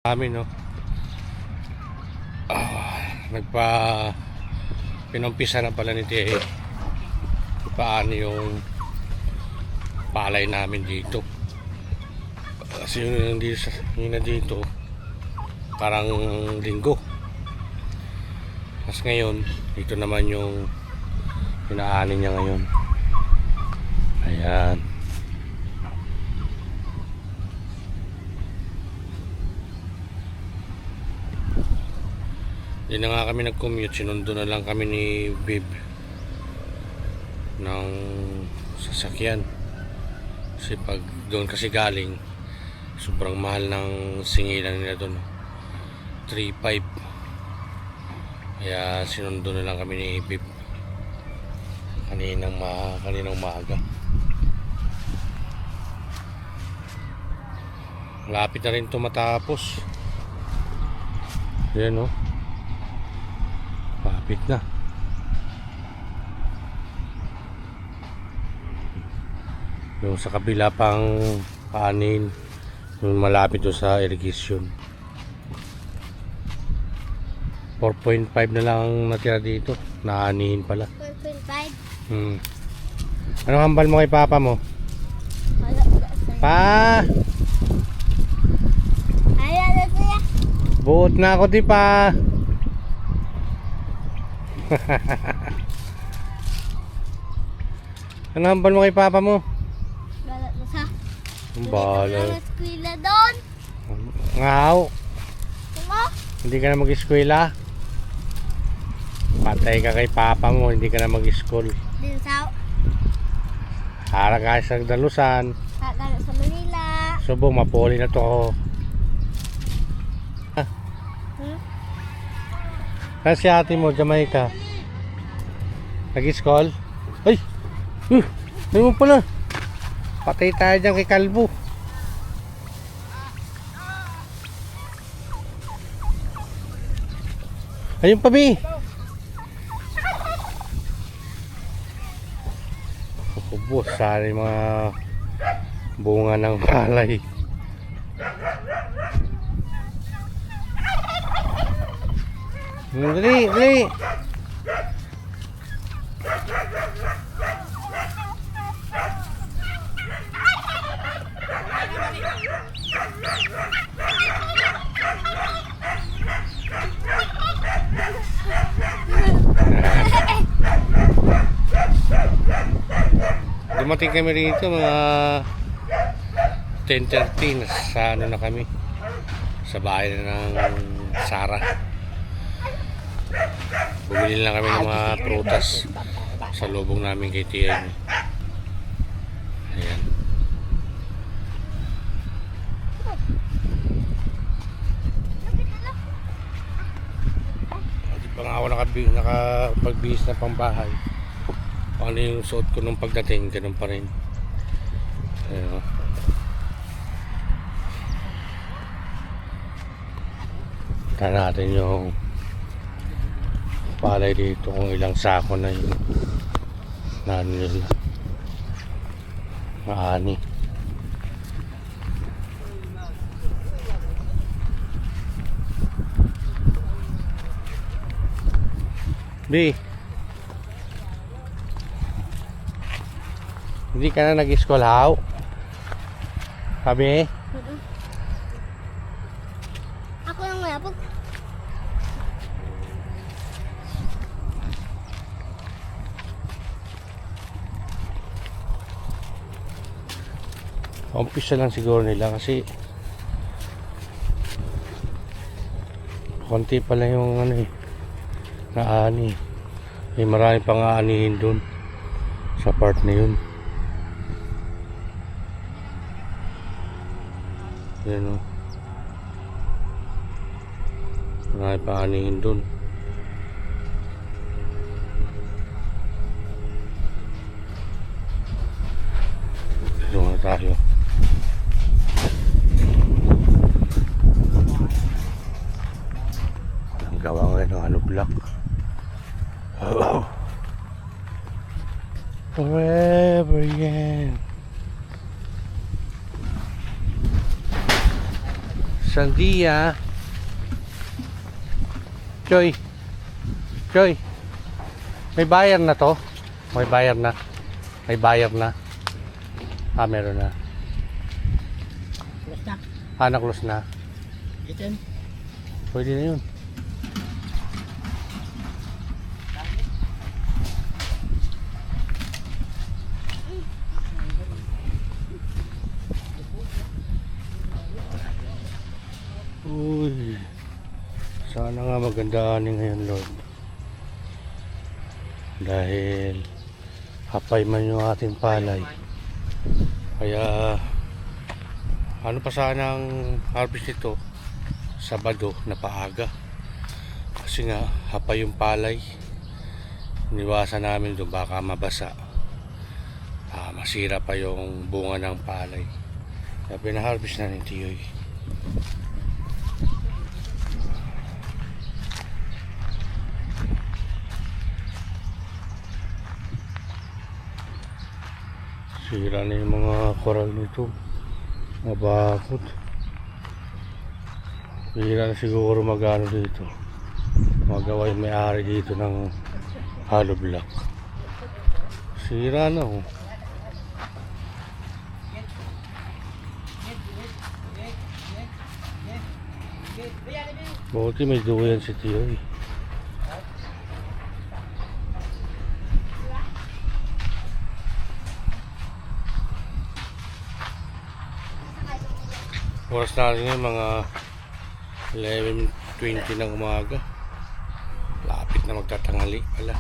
Amin no. Nagpa pinumpisa na pala ni Tiye paano yung palay namin dito. Kasi yung na dito parang linggo. Mas ngayon dito naman yung inaani niya ngayon. Ayan. Hindi na nga kami nag-commute, sinundo na lang kami ni Bib ng sasakyan. Kasi pag doon kasi galing, sobrang mahal ng singilan nila doon. 3.5. Kaya sinundo na lang kami ni Bib kaninang maaga. Lapit na rin ito matapos. Yan o. Papit na. Yung sa kabila pang kanin, yung malapit doon sa irrigation. 4.5 na lang natira dito. Naanihin pala. 4.5? Anong hambal mo kay papa mo? Pa! Buot na ako di pa. Ano hambal mo kay papa mo? Balat mo sa. Balat. Eskwela doon. Ngaw. Ano? Hindi ka na mag-eskwela. Patay ka kay papa mo, hindi ka na mag-school. Din sa. Hara ka sa dalusan. Kakala sa Manila. Subo, mapuli na to. Kasi ate mo, Jamaica. Nag-school? Ay! Ay mo pala. Patay tayo dyan kay Kalbo. Ayun pa, Bi. Kubos, sana yung mga bunga ng palay. Dali, dali. Dumating kami rito mga 10:13 sa ano na kami sa bahay ng Sarah. Bumili lang kami ng mga prutas sa lubong namin kay Tiyan. Ayan. Hindi pa nga ako nakapagbihis na pambahay. Ano yung suot ko nung pagdating, ganun pa rin. Ayan. Tignan natin yung palay dito kung ilang sako na yun. Ano yun? Maani. Bi, hindi ka na nag-school how? Sabi? Ako yung mayapag. Umpisa lang siguro nila kasi konti pala yung ano eh, naani. May marami pang aanihin dun sa part na yun. Yan o. Marami pang aanihin dun. Doon na tayo. Gawa ngayon ng ano block. Oh. Forever yan. Sandia. Choy. Choy. May bayar na to? May bayar na. May bayar na. Ah, meron na. Close na. Ah, na-close na. Itin. Pwede na yun. Uy. Sana nga maganda ani ngayon, Lord. Dahil hapay man yung ating palay. Kaya ano pa sana ang harvest nito? Sabado na paaga. Kasi nga hapay yung palay. Iniwasan namin doon baka mabasa. Masira pa yung bunga ng palay. Kaya pinaharvest na ni Tiyoy. Sira na yung mga koral nito. Mabakot. Sira na siguro magano dito. Magawa yung may-ari dito ng hollow block. Sira na oh. Buti may duyan si Tiyo eh. Oras natin ngayon mga 11:20 ng umaga. Lapit na magtatanghali pala.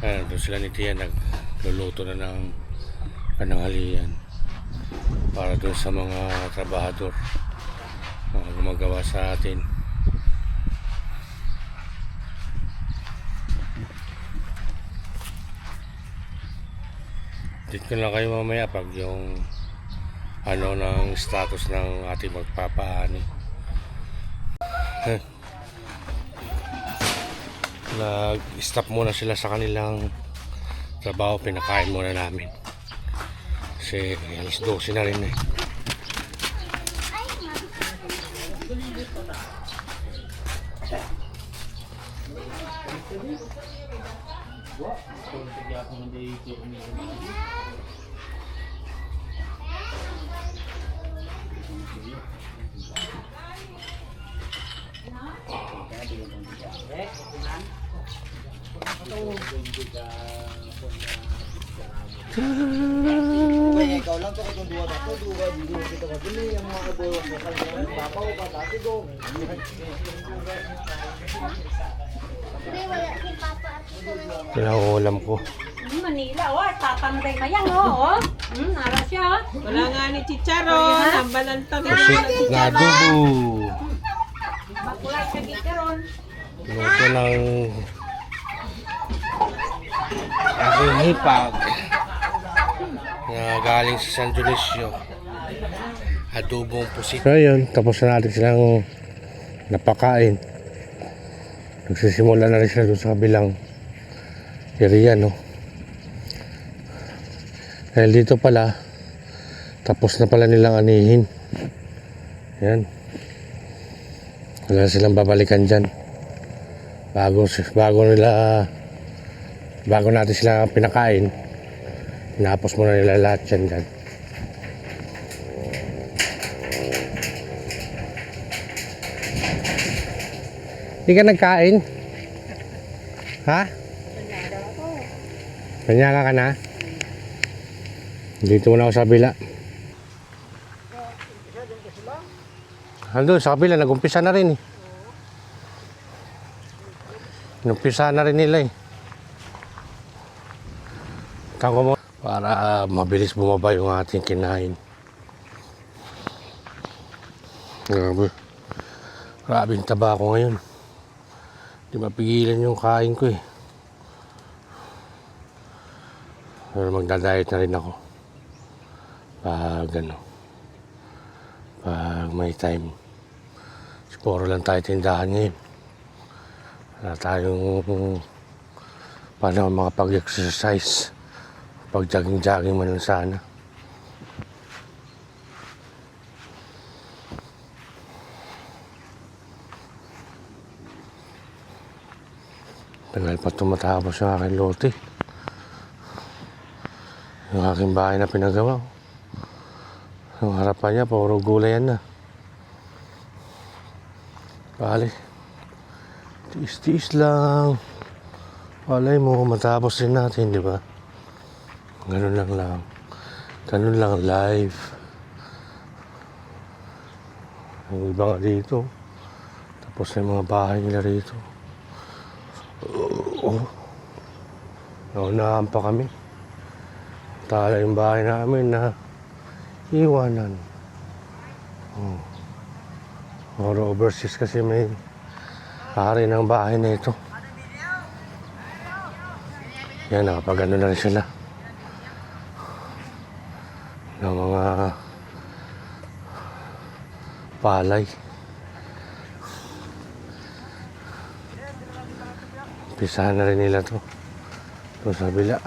Ayan, doon sila ni Tia nagluluto na ng pananghalian para doon sa mga trabahador mga gumagawa sa atin. Dito ko lang kayo mamaya pag yung ano ng status ng ating magpapaani. Nag-stop muna sila sa kanilang trabaho, pinakain muna namin kasi alas 12 na rin eh. Kaya ikaw lang to kung duwa ba to duwa dito kita ka dili ang mga kabuo sa kanya papaw pa dati go. Hindi, wala si Papa at si Manila. Wala ang ulam ko. Manila, oh, tatanday mayang, oh. Nara siya, oh. Wala nga ni Chicharon, ang balantang Pusit na adobo. Makulay ka gikaron. Luto ng aking hipag na galing sa San Dionisio. Adobong pusit. So yun, tapos na natin silang napakain. Nagsisimula na rin sila doon sa kabilang area, no? Dahil dito pala, tapos na pala nilang anihin. Yan. Wala silang babalikan dyan. Bago natin sila pinakain, napos muna nila lahat yan dyan. Hindi ka nagkain? Ha? Panyaga ka na? Dito muna ako sa kabila. Andun sa kabila, nag-umpisa na rin eh. Numpisa na rin nila eh. Tango mo para mabilis bumaba yung ating kinain. Grabe. Grabing taba ako ngayon. Hindi mapigilan yung kain ko eh. Pero magdadiet na rin ako. Pag ano. Pag may time. Siguro lang tayo tindahan ngayon. Wala tayong paano makapag-exercise, pag-jogging-jogging man lang sana. Tagal pa tumatapos yung aking lote. Yung aking bahay na pinagawa. Yung harapan niya, puro gulayan na. Bale, tiis-tiis lang. Walay mo, matapos din natin, di ba? Ganun lang lang. Ganun lang life. Yung iba nga dito. Tapos na yung mga bahay nila rito. Naunahan pa kami. Tala yung bahay namin na iwanan. Oro overseas kasi may hari ng bahay na ito. Yan, nakapagano na rin sila. Ng mga palay. Pisahan na rin nila to. Ito sa bila.